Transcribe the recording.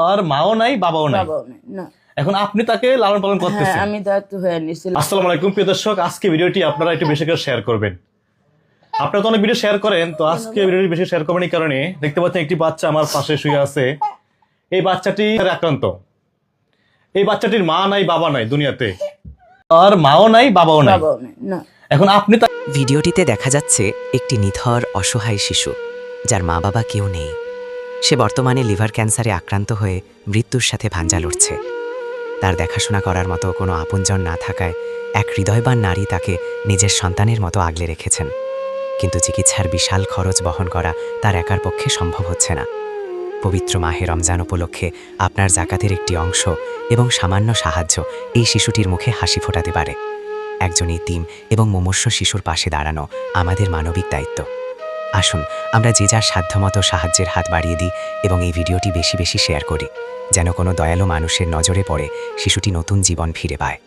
আর মাও নাই বাবাও নাই, বাবাও নেই না। এখন আপনি তাকে লালন পালন হ্যাঁ, করতেছেন। আমি দায়িত্ব হয়ে নিছি। আসসালামু আলাইকুম প্রিয় দর্শক, আজকে ভিডিওটি আপনারা একটু বেশি করে শেয়ার করবেন। আপনারা তো অনেক ভিডিও শেয়ার করেন, তো আজকে ভিডিওটি বেশি শেয়ার করবেন এই কারণে, দেখতে পাচ্ছেন একটি বাচ্চা আমার পাশে শুয়ে আছে। এই বাচ্চাটি আক্রান্ত। এই বাচ্চাটির মা নাই বাবা নাই দুনিয়াতে, আর মাও নাই বাবাও নাই, বাবাও নেই না। এখন আপনি ভিডিওটিতে দেখা যাচ্ছে একটি নিথর অসহায় শিশু যার মা বাবা কেউ নেই। সে বর্তমানে লিভার ক্যান্সারে আক্রান্ত হয়ে মৃত্যুর সাথে ভাঞ্জা লড়ছে। তার দেখাশোনা করার মতো কোনো আপনজন না থাকায় এক হৃদয়বান নারী তাকে নিজের সন্তানের মতো আগলে রেখেছেন, কিন্তু চিকিৎসার বিশাল খরচ বহন করা তার একার পক্ষে সম্ভব হচ্ছে না। পবিত্র মাহে রমজান উপলক্ষে আপনার জাকাতের একটি অংশ এবং সামান্য সাহায্য এই শিশুটির মুখে হাসি ফোটাতে পারে। একজন ইতিম এবং মুমূর্ষু শিশুর পাশে দাঁড়ানো আমাদের মানবিক দায়িত্ব। আসুন আমরা যে যার সাধ্যমতো সাহায্যের হাত বাড়িয়ে দিই এবং এই ভিডিওটি বেশি বেশি শেয়ার করি, যেন কোনো দয়ালু মানুষের নজরে পড়ে শিশুটি নতুন জীবন ফিরে পায়।